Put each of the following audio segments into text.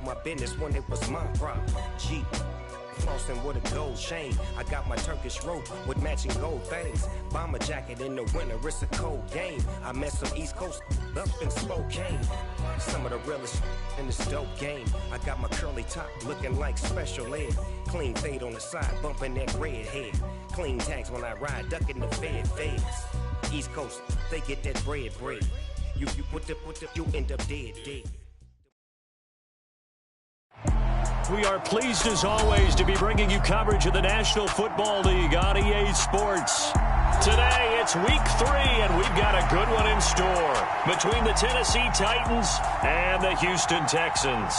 handle my business when it was my problem. G. Flossing with a gold chain. I got my Turkish rope with matching gold things. Bomber jacket in the winter, it's a cold game. I met some East Coast up in Spokane. Some of the realest in this dope game. I got my curly top looking like special ed. Clean fade on the side, bumping that red head. Clean tags when I ride, ducking the feds. East Coast, they get that bread. You put the, you end up dead. We are pleased as always to be bringing you coverage of the National Football League on EA Sports. Today it's week 3 and we've got a good one in store between the Tennessee Titans and the Houston Texans.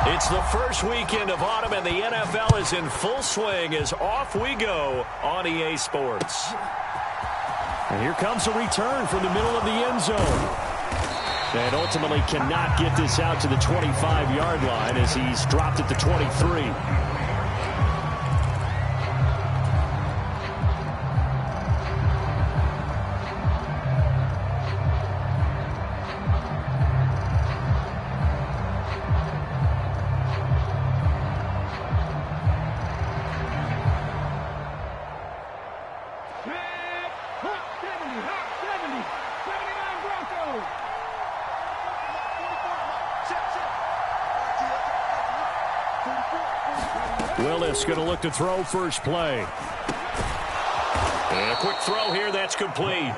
It's the first weekend of autumn, and the NFL is in full swing as off we go on EA Sports. And here comes a return from the middle of the end zone. And ultimately cannot get this out to the 25-yard line as he's dropped at the 23. Willis going to look to throw first play. And a quick throw here, that's complete.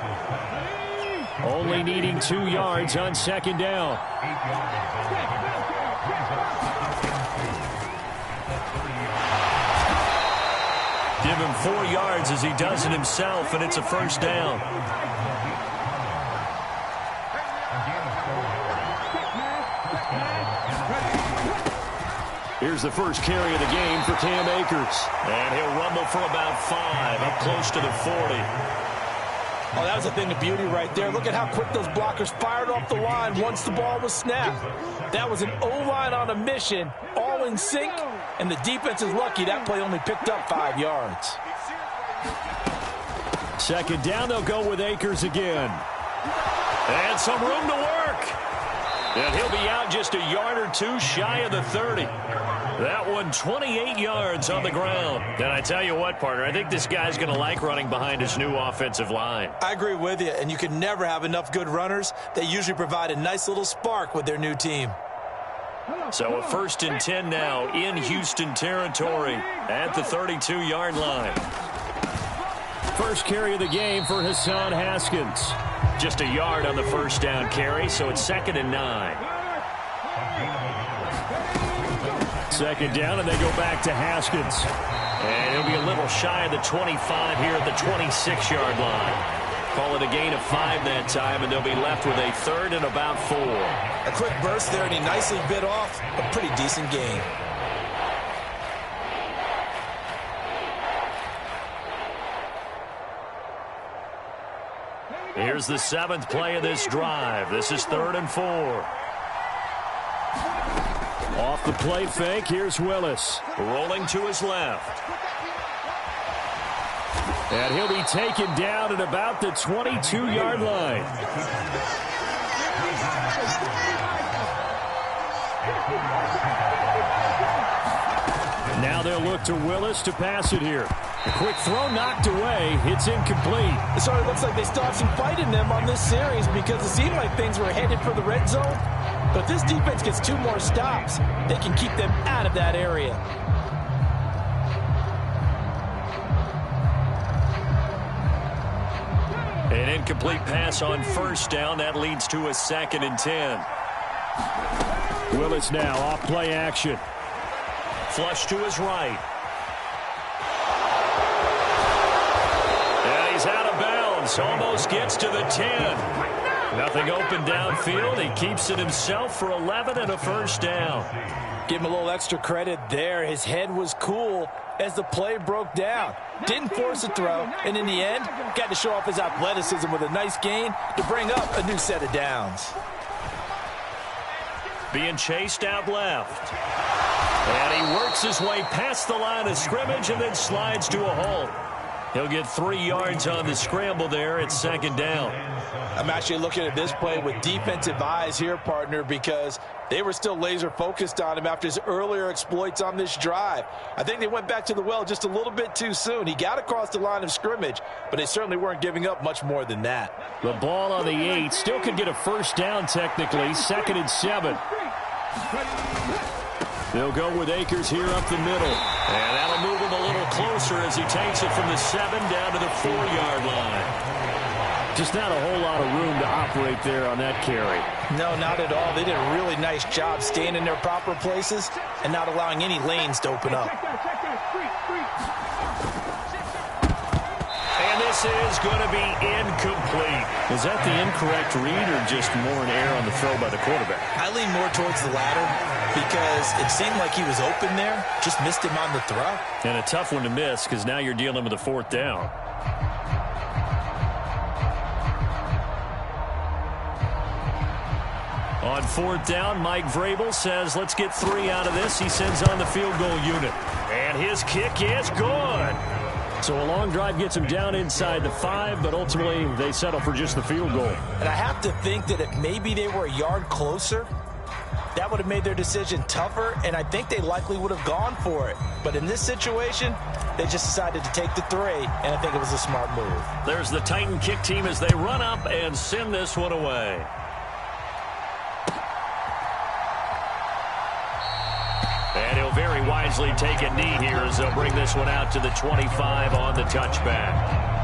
Only needing 2 yards on second down. Give him 4 yards as he does it himself, and it's a first down. Here's the first carry of the game for Cam Akers. And he'll rumble for about 5, up close to the 40. Oh, that was a thing of beauty right there. Look at how quick those blockers fired off the line once the ball was snapped. That was an O-line on a mission, all in sync, and the defense is lucky that play only picked up 5 yards. Second down, they'll go with Akers again. And some room to work. And he'll be out just a yard or 2 shy of the 30. That one 28 yards on the ground. And I tell you what, partner, I think this guy's going to like running behind his new offensive line. I agree with you, and you can never have enough good runners. They usually provide a nice little spark with their new team. So a 1st and 10 now in Houston territory at the 32-yard line. First carry of the game for Hassan Haskins. Just a yard on the first down carry, so it's 2nd and 9. Second down, and they go back to Haskins. And he'll be a little shy of the 25 here at the 26-yard line. Call it a gain of 5 that time, and they'll be left with a 3rd and about 4. A quick burst there, and he nicely bit off a pretty decent gain. Here's the 7th play of this drive. This is 3rd and 4. Off the play fake, here's Willis. Rolling to his left. And he'll be taken down at about the 22-yard line. Now they'll look to Willis to pass it here. A quick throw knocked away. It's incomplete. It sort of looks like they still have some fight in them on this series because it seemed like things were headed for the red zone. But if this defense gets 2 more stops, they can keep them out of that area. An incomplete pass on first down. That leads to a 2nd and 10. Willis now off play action. Flush to his right. And he's out of bounds. Almost gets to the 10. Nothing open downfield. He keeps it himself for 11 and a first down. Give him a little extra credit there. His head was cool as the play broke down. Didn't force a throw, and in the end, got to show off his athleticism with a nice gain to bring up a new set of downs. being chased out left. And he works his way past the line of scrimmage and then slides to a halt. He'll get 3 yards on the scramble there. It's second down. I'm actually looking at this play with defensive eyes here, partner, because they were still laser focused on him after his earlier exploits on this drive. I think they went back to the well just a little bit too soon. He got across the line of scrimmage, but they certainly weren't giving up much more than that. The ball on the 8 still could get a first down technically. 2nd and 7. They'll go with Akers here up the middle. And that'll move him a little closer as he takes it from the 7 down to the 4-yard line. Just not a whole lot of room to operate there on that carry. No, not at all. They did a really nice job staying in their proper places and not allowing any lanes to open up. And this is going to be incomplete. Was that the incorrect read or just more an error on the throw by the quarterback? I lean more towards the latter because it seemed like he was open there, just missed him on the throw. And a tough one to miss because now you're dealing with a 4th down. On 4th down, Mike Vrabel says, let's get 3 out of this. He sends on the field goal unit. And his kick is good. So a long drive gets him down inside the 5, but ultimately they settle for just the field goal. And I have to think that if maybe they were a yard closer, that would have made their decision tougher, and I think they likely would have gone for it. But in this situation, they just decided to take the 3, and I think it was a smart move. There's the Titan kick team as they run up and send this one away. And he'll very wisely take a knee here as they'll bring this one out to the 25 on the touchback.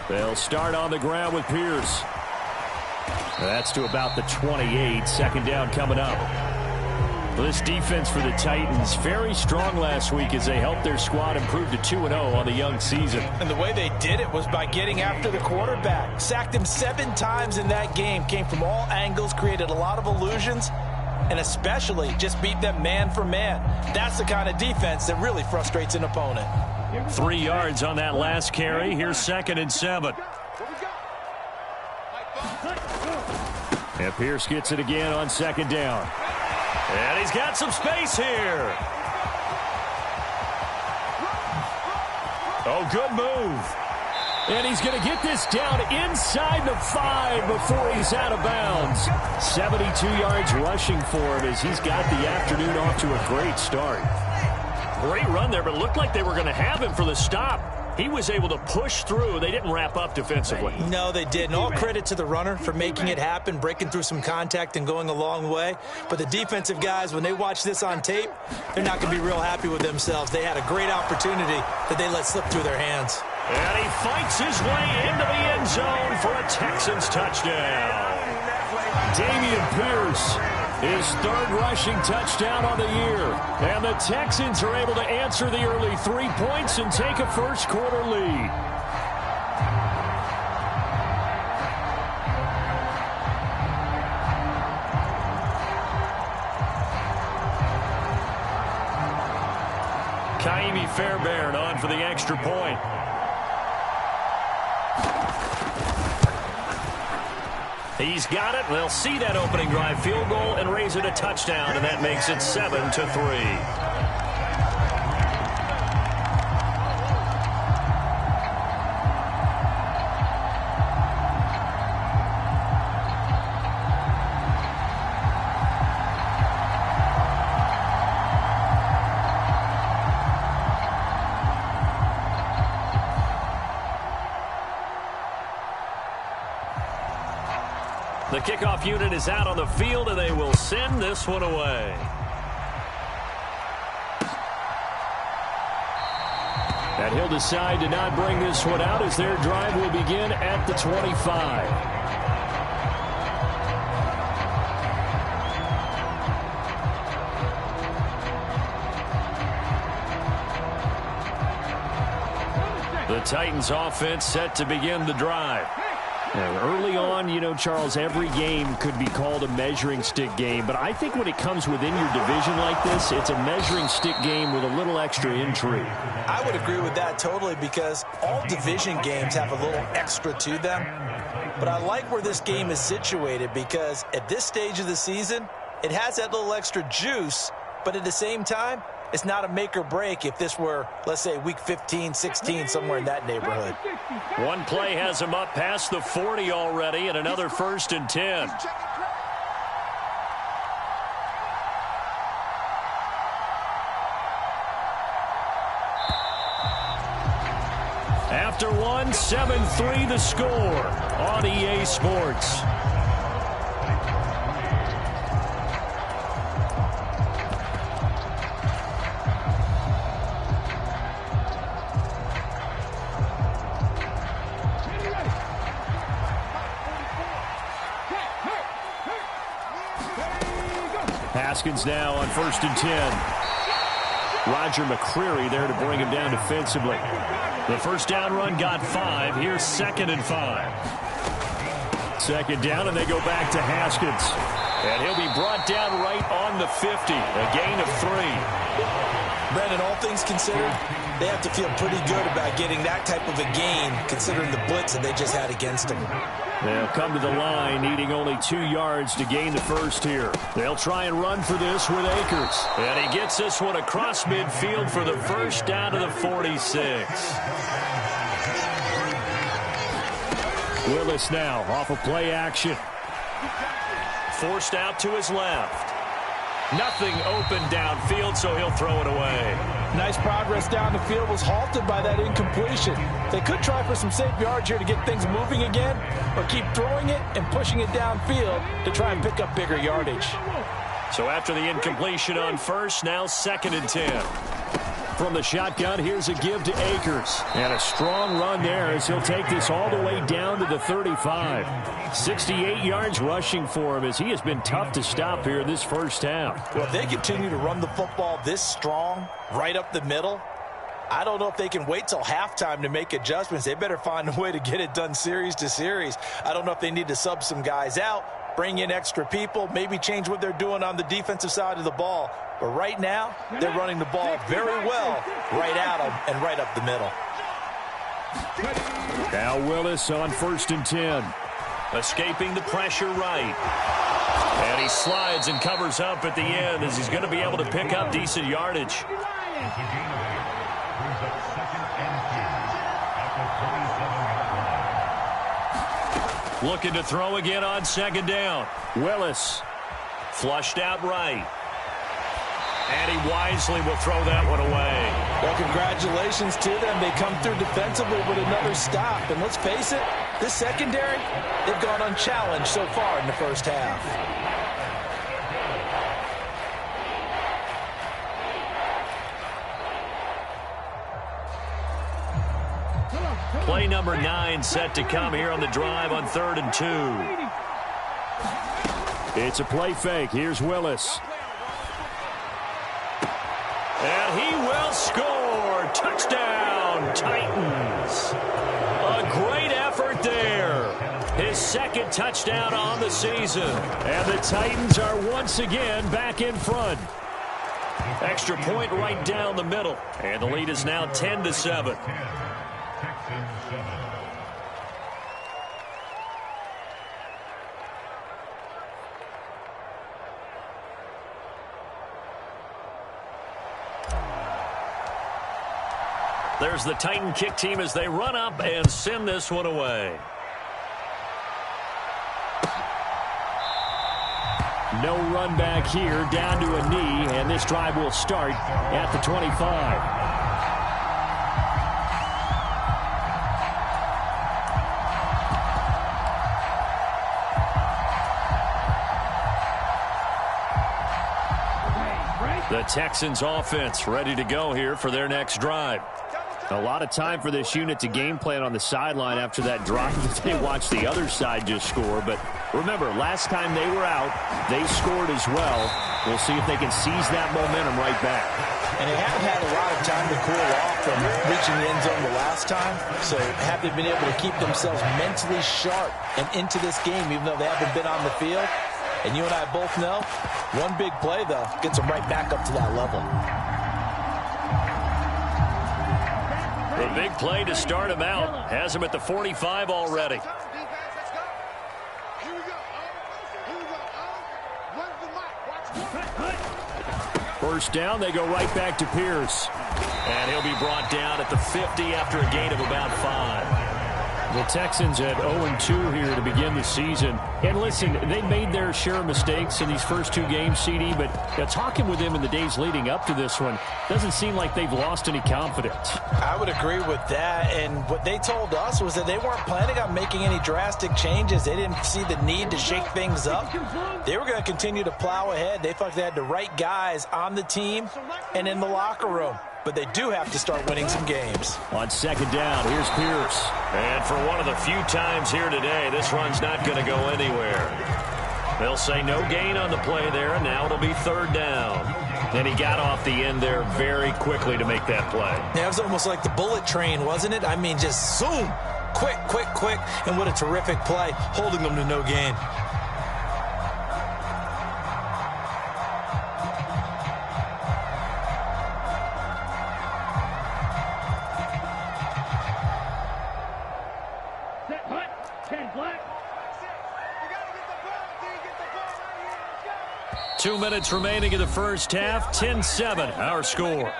They'll start on the ground with Pierce. That's to about the 28. 2nd down coming up. This defense for the Titans, very strong last week as they helped their squad improve to 2-0 on the young season. And the way they did it was by getting after the quarterback. Sacked him 7 times in that game. Came from all angles, created a lot of illusions, and especially just beat them man for man. That's the kind of defense that really frustrates an opponent. 3 yards on that last carry. Here's 2nd and 7. And Pierce gets it again on 2nd down. And he's got some space here. Oh, good move. And he's going to get this down inside the 5 before he's out of bounds. 72 yards rushing for him as he's got the afternoon off to a great start. Great run there, but it looked like they were going to have him for the stop. He was able to push through. They didn't wrap up defensively. No, they didn't. All credit to the runner for making it happen, breaking through some contact and going a long way. But the defensive guys, when they watch this on tape, they're not going to be real happy with themselves. They had a great opportunity that they let slip through their hands. And he fights his way into the end zone for a Texans touchdown. Dameon Pierce, his 3rd rushing touchdown on the year. And the Texans are able to answer the early 3 points and take a first-quarter lead. Kaimi Fairbairn on for the extra point. He's got it. They'll see that opening drive field goal and raise it a touchdown, and that makes it 7-3. The kickoff unit is out on the field, and they will send this one away. And he'll decide to not bring this one out as their drive will begin at the 25. The Titans offense set to begin the drive. Now, early on, you know, Charles, every game could be called a measuring stick game. But I think when it comes within your division like this, it's a measuring stick game with a little extra intrigue. I would agree with that totally, because all division games have a little extra to them. But I like where this game is situated, because at this stage of the season, it has that little extra juice. But at the same time, it's not a make or break if this were, let's say, week 15, 16, somewhere in that neighborhood. One play has him up past the 40 already, and another 1st and 10. After one, 7-3 the score on EA Sports. Haskins now on 1st and 10. Roger McCreary there to bring him down defensively. The first down run got 5. Here's 2nd and 5. 2nd down, and they go back to Haskins. And he'll be brought down right on the 50. A gain of 3. Brandon, all things considered, they have to feel pretty good about getting that type of a gain, considering the blitz that they just had against them. They'll come to the line, needing only 2 yards to gain the first here. They'll try and run for this with Akers. And he gets this one across midfield for the first down to the 46. Willis now off of play action. Forced out to his left. Nothing open downfield, so he'll throw it away. Nice progress down the field, was halted by that incompletion. They could try for some safe yards here to get things moving again, or keep throwing it and pushing it downfield to try and pick up bigger yardage. So after the incompletion on first, now 2nd and 10. From the shotgun, here's a give to Akers. And a strong run there as he'll take this all the way down to the 35. 68 yards rushing for him, as he has been tough to stop here this first half. Well, if they continue to run the football this strong, right up the middle, I don't know if they can wait till halftime to make adjustments. They better find a way to get it done series to series. I don't know if they need to sub some guys out, bring in extra people, maybe change what they're doing on the defensive side of the ball. But right now, they're running the ball very well right at them and right up the middle. Now Willis on 1st and 10. Escaping the pressure right. And he slides and covers up at the end, as he's going to be able to pick up decent yardage. Looking to throw again on 2nd down. Willis flushed out right. And he wisely will throw that one away. Well, congratulations to them. They come through defensively with another stop. And let's face it, this secondary, they've gone unchallenged so far in the first half. Play number 9 set to come here on the drive on 3rd and 2. It's a play fake. Here's Willis. And he will score. Touchdown, Titans. A great effort there. His 2nd touchdown on the season. And the Titans are once again back in front. Extra point right down the middle. And the lead is now 10-7. There's the Titan kick team as they run up and send this one away. No run back here, down to a knee, and this drive will start at the 25. The Texans offense ready to go here for their next drive. A lot of time for this unit to game plan on the sideline after that drive that they watched the other side just score. But remember, last time they were out, they scored as well. We'll see if they can seize that momentum right back. And they haven't had a lot of time to cool off from reaching the end zone the last time. So have they been able to keep themselves mentally sharp and into this game, even though they haven't been on the field? And you and I both know, one big play, though, gets them right back up to that level. The big play to start him out has him at the 45 already. First down, they go right back to Pierce. And he'll be brought down at the 50 after a gain of about 5. The Texans at 0-2 here to begin the season. And listen, they made their share of mistakes in these first 2 games, CD, but talking with them in the days leading up to this one, doesn't seem like they've lost any confidence. I would agree with that, and what they told us was that they weren't planning on making any drastic changes. They didn't see the need to shake things up. They were going to continue to plow ahead. They felt they had the right guys on the team and in the locker room. But they do have to start winning some games. On second down, here's Pierce. And for one of the few times here today, this run's not going to go anywhere. They'll say no gain on the play there, and now it'll be third down. And he got off the end there very quickly to make that play. Yeah, it was almost like the bullet train, wasn't it? I mean, just zoom. Quick, quick, quick. And what a terrific play, holding them to no gain. Two minutes remaining in the first half. 10-7, our score.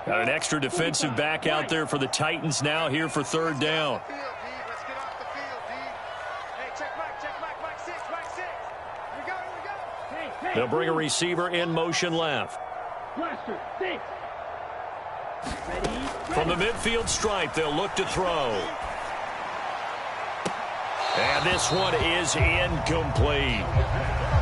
Got an extra defensive back out there for the Titans now here for third down. They'll bring a receiver in motion left. From the midfield stripe, they'll look to throw. And this one is incomplete.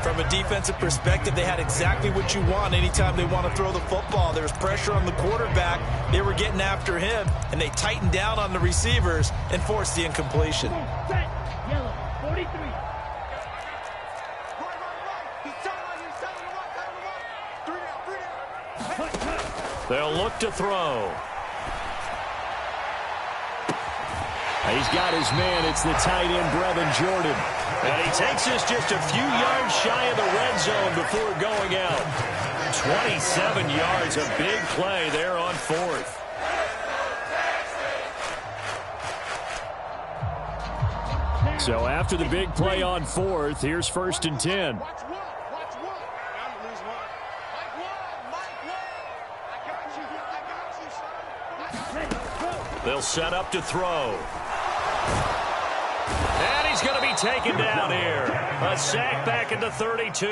From a defensive perspective, they had exactly what you want anytime they want to throw the football. There was pressure on the quarterback. They were getting after him, and they tightened down on the receivers and forced the incompletion. Yellow, 43. They'll look to throw. He's got his man. It's the tight end, Brevin Jordan. And he takes us just a few yards shy of the red zone before going out. 27 yards, a big play there on fourth. So after the big play on fourth, here's first and 10. They'll set up to throw. And he's going to be taken down here. A sack back at the 32.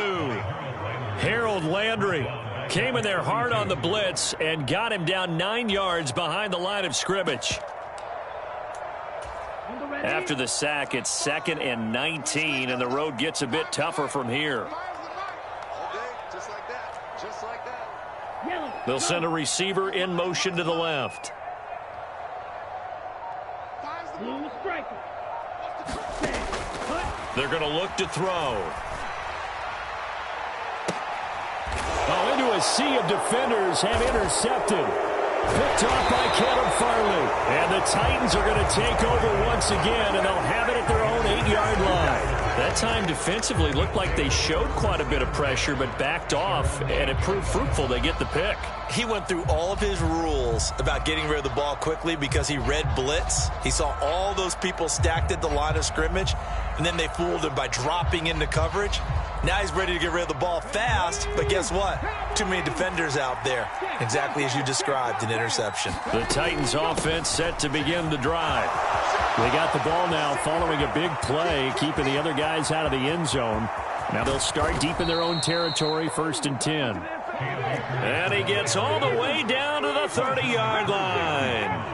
Harold Landry came in there hard on the blitz and got him down 9 yards behind the line of scrimmage. After the sack, it's 2nd and 19, and the road gets a bit tougher from here. They'll send a receiver in motion to the left. They're going to look to throw. Oh, into a sea of defenders have intercepted. Picked off by Caleb Farley. And the Titans are going to take over once again, and they'll have it at their own 8-yard line. That time defensively looked like they showed quite a bit of pressure, but backed off, and it proved fruitful. They get the pick. He went through all of his rules about getting rid of the ball quickly because he read blitz. He saw all those people stacked at the line of scrimmage, and then they fooled him by dropping into coverage. Now he's ready to get rid of the ball fast, but guess what? Too many defenders out there. Exactly as you described, an interception. The Titans offense set to begin the drive. They got the ball now following a big play, keeping the other guys out of the end zone. Now they'll start deep in their own territory, 1st and 10. And he gets all the way down to the 30-yard line.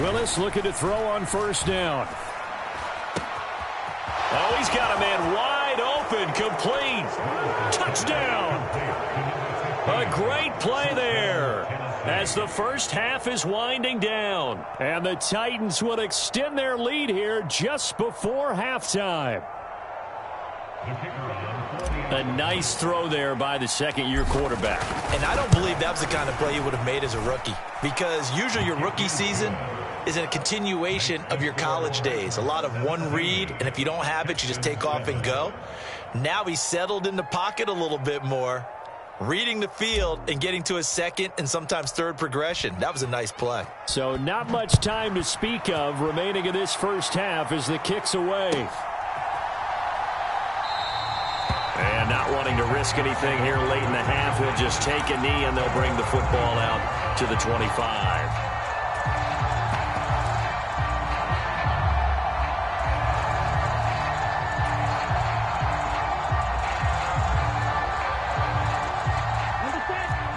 Willis looking to throw on first down. Oh, he's got a man wide open, complete. Touchdown. A great play there. as the first half is winding down. And the Titans will extend their lead here just before halftime. A nice throw there by the second-year quarterback. And I don't believe that was the kind of play he would have made as a rookie, because usually your rookie season is a continuation of your college days. A lot of one read, and if you don't have it, you just take off and go. Now he's settled in the pocket a little bit more, reading the field and getting to his second and sometimes third progression. That was a nice play. So not much time to speak of remaining in this first half as the kick's away. And not wanting to risk anything here late in the half, he'll just take a knee and they'll bring the football out to the 25.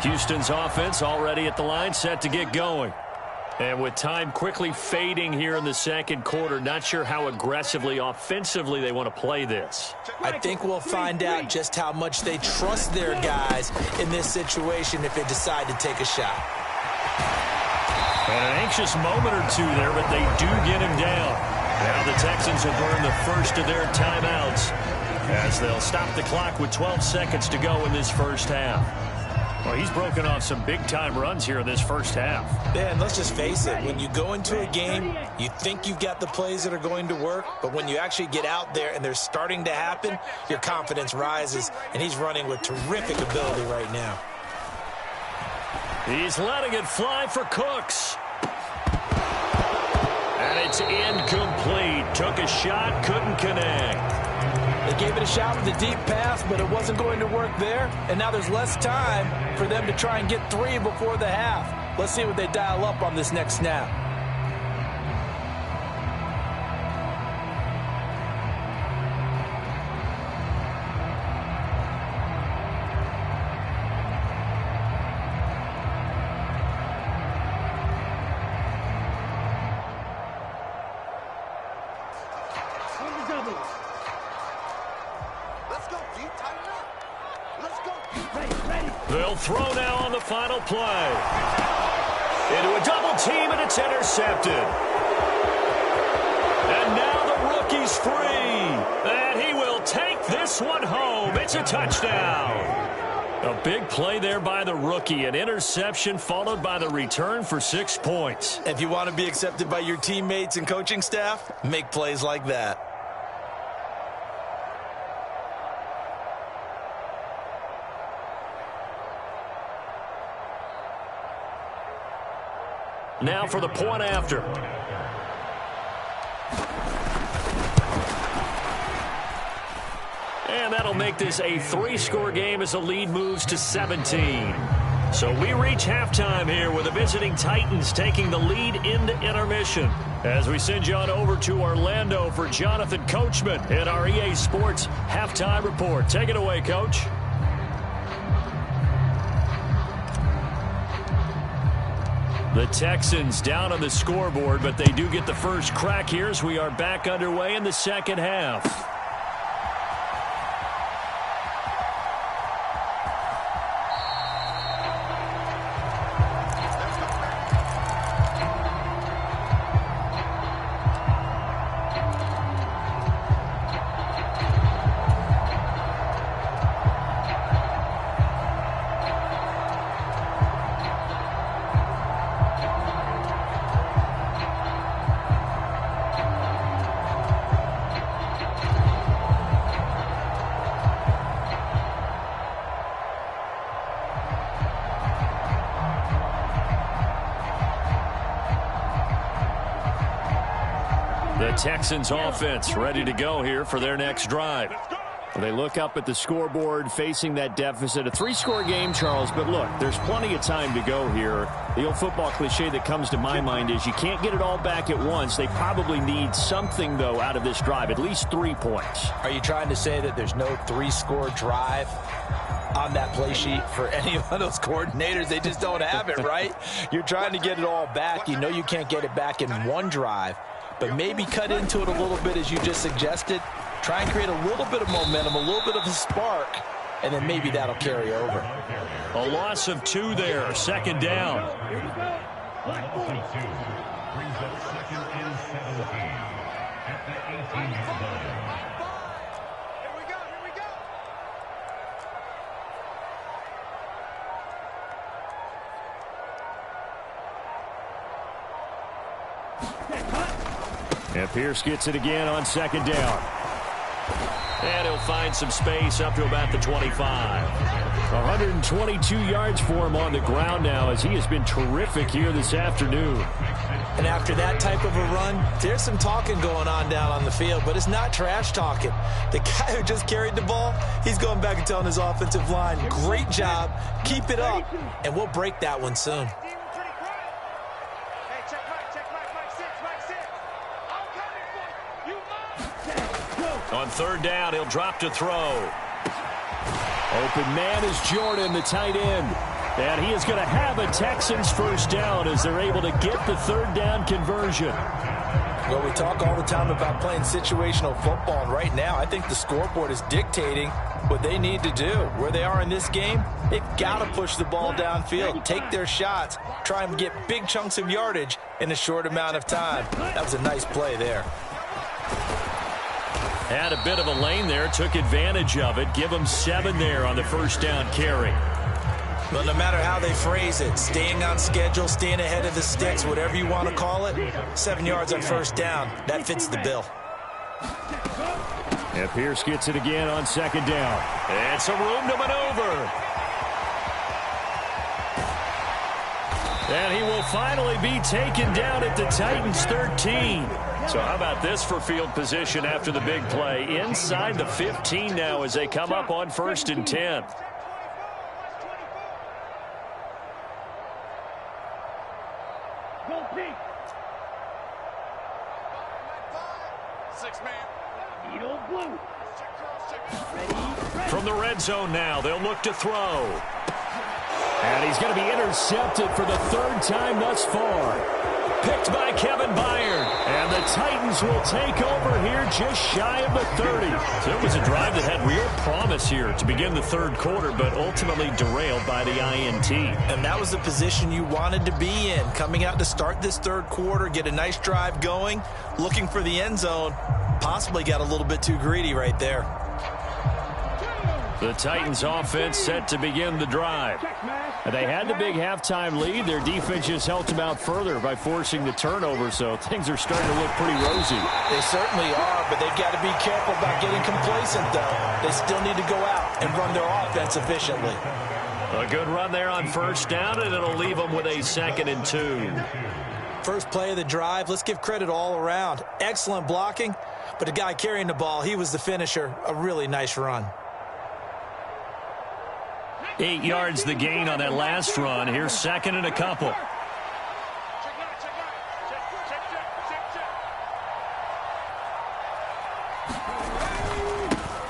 Houston's offense already at the line, set to get going. And with time quickly fading here in the second quarter, not sure how aggressively, offensively they want to play this. I think we'll find out just how much they trust their guys in this situation if they decide to take a shot. And an anxious moment or two there, but they do get him down. Now the Texans will burn the first of their timeouts as they'll stop the clock with 12 seconds to go in this first half. Well, he's broken off some big-time runs here in this first half. Yeah, and let's just face it. When you go into a game, you think you've got the plays that are going to work, but when you actually get out there and they're starting to happen, your confidence rises, and he's running with terrific ability right now. He's letting it fly for Cooks. And it's incomplete. Took a shot, couldn't connect. They gave it a shot with a deep pass, but it wasn't going to work there. And now there's less time for them to try and get three before the half. Let's see what they dial up on this next snap. They'll throw now on the final play. Into a double team, and it's intercepted. And now the rookie's free. And he will take this one home. It's a touchdown. A big play there by the rookie. An interception followed by the return for 6 points. If you want to be accepted by your teammates and coaching staff, make plays like that. Now for the point after. And that'll make this a 3-score game as the lead moves to 17. So we reach halftime here with the visiting Titans taking the lead into intermission. As we send you on over to Orlando for Jonathan Coachman in our EA Sports Halftime Report. Take it away, Coach. The Texans down on the scoreboard, but they do get the first crack here as we are back underway in the second half. The Texans offense ready to go here for their next drive. They look up at the scoreboard facing that deficit. A 3-score game, Charles, but look, there's plenty of time to go here. The old football cliche that comes to my mind is you can't get it all back at once. They probably need something, though, out of this drive, at least 3 points. Are you trying to say that there's no 3-score drive on that play sheet for any of those coordinators? They just don't have it, right? You're trying to get it all back. You know you can't get it back in one drive, but maybe cut into it a little bit as you just suggested. Try and create a little bit of momentum, a little bit of a spark, and then maybe that'll carry over. A loss of 2 there, 2nd down. Here we go. Black 22 brings up 2nd and 17 at the 18-yard line. And Pierce gets it again on 2nd down. And he'll find some space up to about the 25. 122 yards for him on the ground now as he has been terrific here this afternoon. And after that type of a run, there's some talking going on down on the field, but it's not trash talking. The guy who just carried the ball, he's going back and telling his offensive line, great job, keep it up, and we'll break that one soon. On 3rd down, he'll drop to throw. Open man is Jordan, the tight end. And he is going to have a Texans 1st down as they're able to get the 3rd down conversion. Well, we talk all the time about playing situational football, and right now I think the scoreboard is dictating what they need to do. Where they are in this game, they've got to push the ball downfield, take their shots, try and get big chunks of yardage in a short amount of time. That was a nice play there. Had a bit of a lane there, took advantage of it. Give them 7 there on the 1st down carry. Well, no matter how they phrase it, staying on schedule, staying ahead of the sticks, whatever you want to call it, 7 yards on 1st down, that fits the bill. And Pierce gets it again on 2nd down. And some room to maneuver. And he will finally be taken down at the Titans 13. So how about this for field position after the big play? Inside the 15 now as they come up on 1st and 10. Go pink. 6-man. Needle blue. Ready. From the red zone now, they'll look to throw. And he's going to be intercepted for the 3rd time thus far. Picked by Kevin Byard. And the Titans will take over here just shy of the 30. So it was a drive that had real promise here to begin the 3rd quarter, but ultimately derailed by the INT. And that was the position you wanted to be in. Coming out to start this 3rd quarter, get a nice drive going, looking for the end zone. Possibly got a little bit too greedy right there. The Titans offense set to begin the drive. They had the big halftime lead. Their defense just helped them out further by forcing the turnover, so things are starting to look pretty rosy. They certainly are, but they've got to be careful about getting complacent, though. They still need to go out and run their offense efficiently. A good run there on 1st down, and it'll leave them with a 2nd and 2. First play of the drive, let's give credit all around. Excellent blocking, but the guy carrying the ball, he was the finisher. A really nice run. 8 yards the gain on that last run. Here's 2nd and a couple.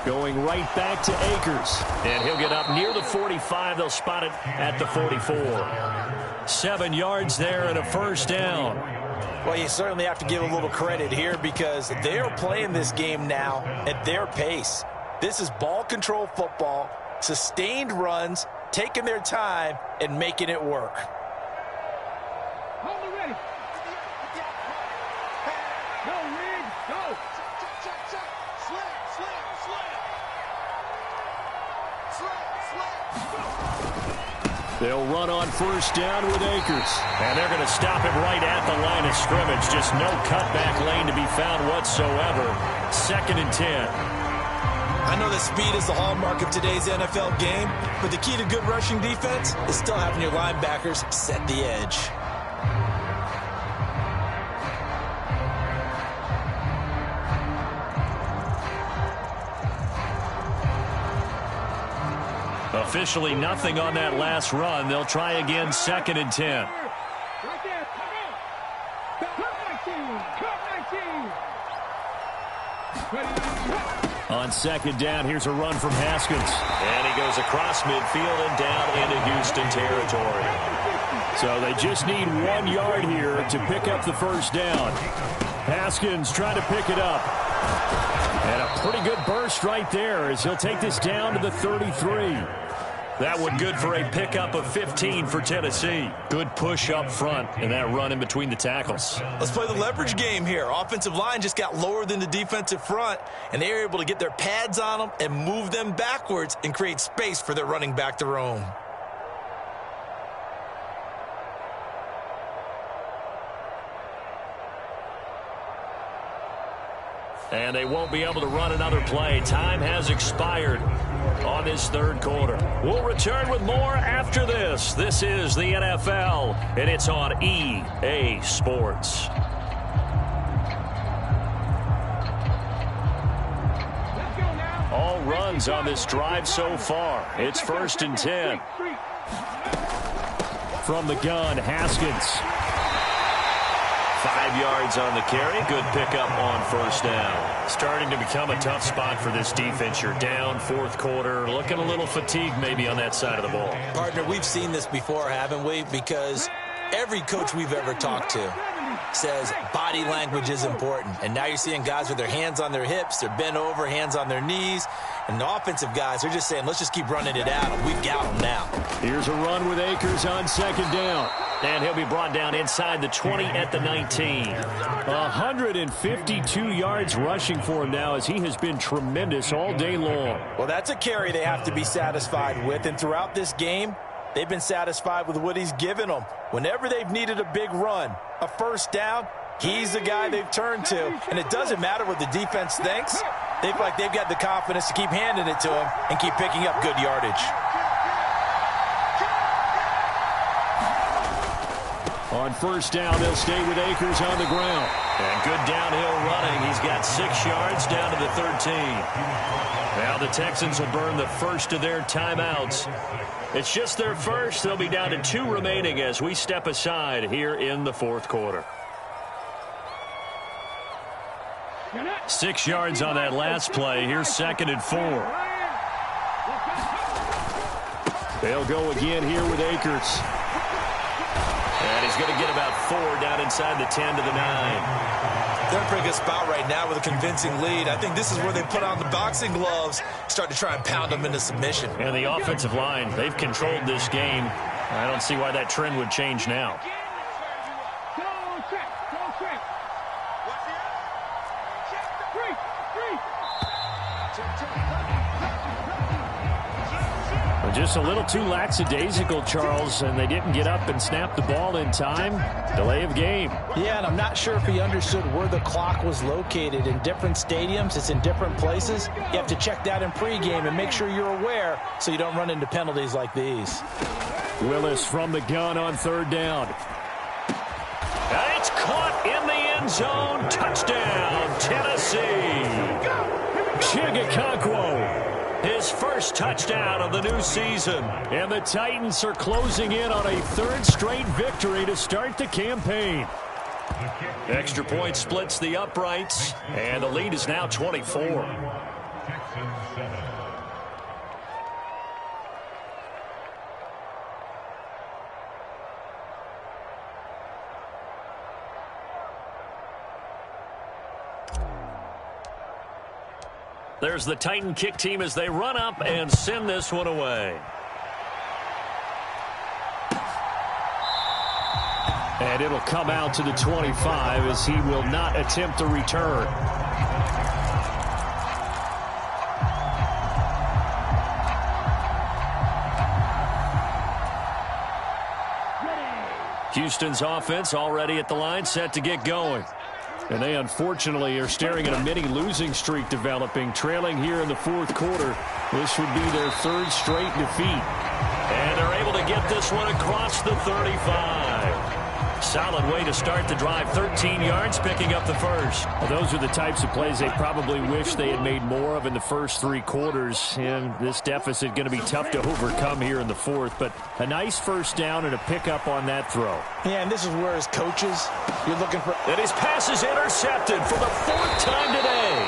Going right back to Akers. And he'll get up near the 45. They'll spot it at the 44. 7 yards there and a 1st down. Well, you certainly have to give a little credit here because they're playing this game now at their pace. This is ball control football. Sustained runs, taking their time, and making it work. Hold it ready. Go, Riggs, go. They'll run on 1st down with Akers. And they're going to stop him right at the line of scrimmage. Just no cutback lane to be found whatsoever. 2nd and 10. I know that speed is the hallmark of today's NFL game, but the key to good rushing defense is still having your linebackers set the edge. Officially nothing on that last run. They'll try again 2nd and 10. Right there, come on. Cut 19. Ready. On 2nd down, here's a run from Haskins. And he goes across midfield and down into Houston territory. So they just need 1 yard here to pick up the 1st down. Haskins trying to pick it up. And a pretty good burst right there as he'll take this down to the 33. That one good for a pickup of 15 for Tennessee. Good push up front and that run in between the tackles. Let's play the leverage game here. Offensive line just got lower than the defensive front, and they were able to get their pads on them and move them backwards and create space for their running back to roam. And they won't be able to run another play. Time has expired on this third quarter. We'll return with more after this. This is the NFL, and it's on EA Sports. All runs on this drive so far. It's 1st and 10. From the gun, Haskins. 5 yards on the carry. Good pickup on 1st down. Starting to become a tough spot for this defense. You're down 4th quarter. Looking a little fatigued maybe on that side of the ball. Partner, we've seen this before, haven't we? Because every coach we've ever talked to says body language is important. And now you're seeing guys with their hands on their hips. They're bent over, hands on their knees. And the offensive guys are just saying, let's just keep running it at them. We've got them now. Here's a run with Akers on 2nd down. And he'll be brought down inside the 20 at the 19. 152 yards rushing for him now as he has been tremendous all day long. Well, that's a carry they have to be satisfied with. And throughout this game, they've been satisfied with what he's given them. Whenever they've needed a big run, a 1st down, he's the guy they've turned to. And it doesn't matter what the defense thinks. They feel like they've got the confidence to keep handing it to him and keep picking up good yardage. On 1st down, they'll stay with Akers on the ground. And good downhill running. He's got 6 yards down to the 13. Now the Texans will burn the first of their timeouts. It's just their first. They'll be down to 2 remaining as we step aside here in the 4th quarter. 6 yards on that last play. Here's 2nd and 4. They'll go again here with Akers. And he's going to get about 4 down inside the 10 to the 9. They're in a pretty good spot right now with a convincing lead. I think this is where they put on the boxing gloves, start to try and pound them into submission. And the offensive line, they've controlled this game. I don't see why that trend would change now. Just a little too lackadaisical, Charles, and they didn't get up and snap the ball in time. Delay of game. Yeah, and I'm not sure if he understood where the clock was located. In different stadiums, it's in different places. You have to check that in pregame and make sure you're aware so you don't run into penalties like these. Willis from the gun on 3rd down. It's caught in the end zone. Touchdown, Tennessee. Chigakonkwo. His first touchdown of the new season. And the Titans are closing in on a 3rd straight victory to start the campaign. Extra point splits the uprights, and the lead is now 24. Texans 7. There's the Titan kick team as they run up and send this one away. And it'll come out to the 25 as he will not attempt a return. Houston's offense already at the line, set to get going. And they unfortunately are staring at a mini losing streak developing, trailing here in the 4th quarter. This would be their 3rd straight defeat. And they're able to get this one across the 35. Solid way to start the drive. 13 yards, picking up the first. Well, those are the types of plays they probably wish they had made more of in the first 3 quarters. And this deficit going to be tough to overcome here in the 4th. But a nice first down and a pickup on that throw. Yeah, and this is where as coaches, you're looking for... And his pass is intercepted for the 4th time today.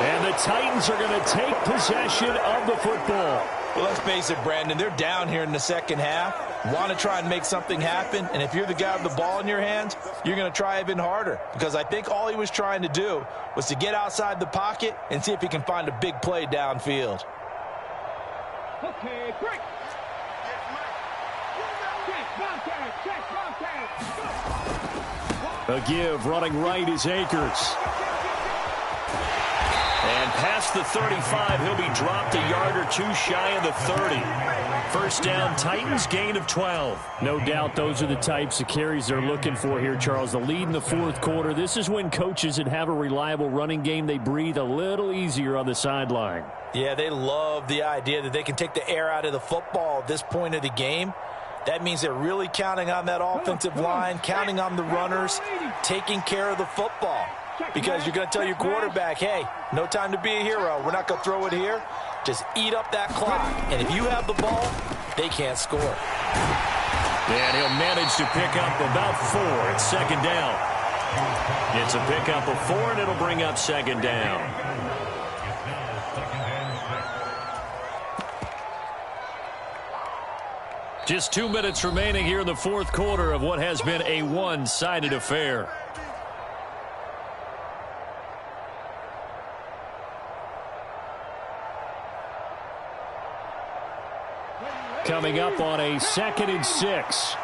And the Titans are going to take possession of the football. Well, let's face it, Brandon, they're down here in the second half. Want to try and make something happen, and if you're the guy with the ball in your hands, you're going to try even harder, because I think all he was trying to do was to get outside the pocket and see if he can find a big play downfield. Okay, break. A give, running right is Akers. And past the 35, he'll be dropped a yard or two shy of the 30. First down, Titans, gain of 12. No doubt those are the types of carries they're looking for here, Charles. The lead in the fourth quarter. This is when coaches that have a reliable running game, they breathe a little easier on the sideline. Yeah, they love the idea that they can take the air out of the football at this point of the game. That means they're really counting on that offensive line, counting on the runners, taking care of the football. Because you're going to tell your quarterback, hey, no time to be a hero. We're not going to throw it here. Just eat up that clock. And if you have the ball, they can't score. And he'll manage to pick up about 4 at second down. It's a pickup of 4, and it'll bring up second down. Just 2 minutes remaining here in the fourth quarter of what has been a one-sided affair. Coming up on a 2nd and 6.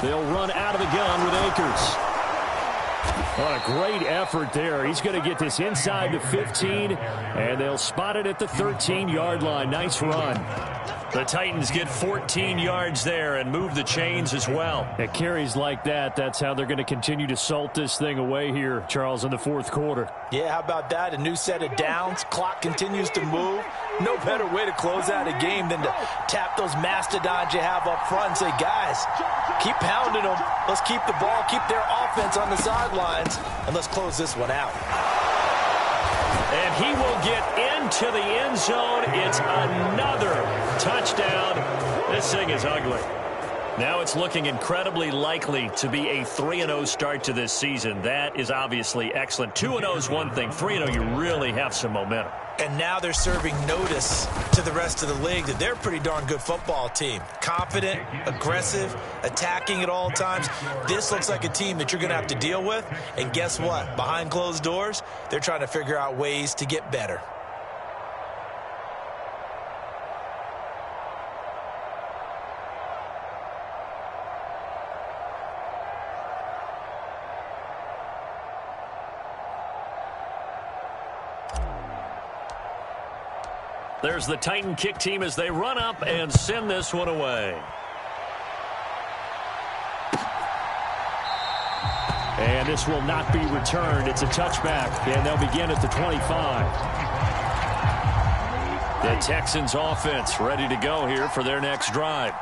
They'll run out of the gun with Akers. What a great effort there. He's going to get this inside the 15, and they'll spot it at the 13-yard line. Nice run. The Titans get 14 yards there and move the chains as well. At carries like that, that's how they're going to continue to salt this thing away here, Charles, in the fourth quarter. Yeah, how about that? A new set of downs. Clock continues to move. No better way to close out a game than to tap those mastodons you have up front and say, guys, keep pounding them. Let's keep the ball, keep their offense on the sidelines, and let's close this one out. And he will get into the end zone. It's another touchdown. This thing is ugly. Now it's looking incredibly likely to be a 3-0 start to this season. That is obviously excellent. 2-0 is one thing. 3-0, you really have some momentum. And now they're serving notice to the rest of the league that they're a pretty darn good football team. Confident, aggressive, attacking at all times. This looks like a team that you're going to have to deal with. And guess what? Behind closed doors, they're trying to figure out ways to get better. There's the Titan kick team as they run up and send this one away. And this will not be returned. It's a touchback, and they'll begin at the 25. The Texans offense ready to go here for their next drive.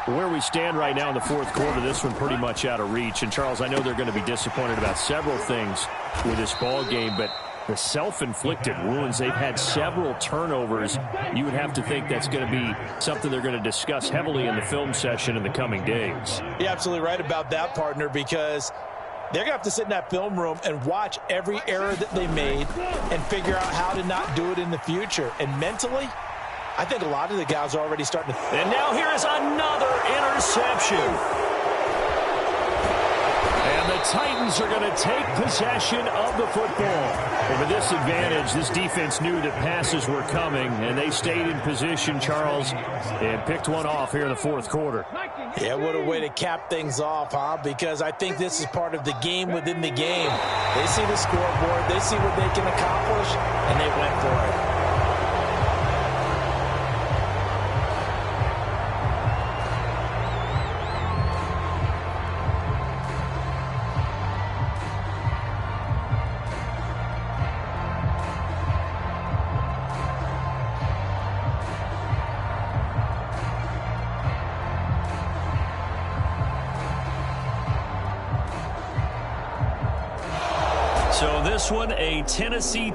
Where we stand right now in the fourth quarter, this one pretty much out of reach. And, Charles, I know they're going to be disappointed about several things with this ball game, but the self-inflicted wounds, they've had several turnovers. You would have to think that's going to be something they're going to discuss heavily in the film session in the coming days. You're absolutely right about that, partner, because they're going to have to sit in that film room and watch every error that they made and figure out how to not do it in the future. And mentally, I think a lot of the guys are already starting to... And now here is another interception. And the Titans are going to take possession of the football. And with this advantage, this defense knew that passes were coming, and they stayed in position, Charles, and picked one off here in the fourth quarter. Yeah, what a way to cap things off, huh? Because I think this is part of the game within the game. They see the scoreboard, they see what they can accomplish, and they went for it. So this one, a Tennessee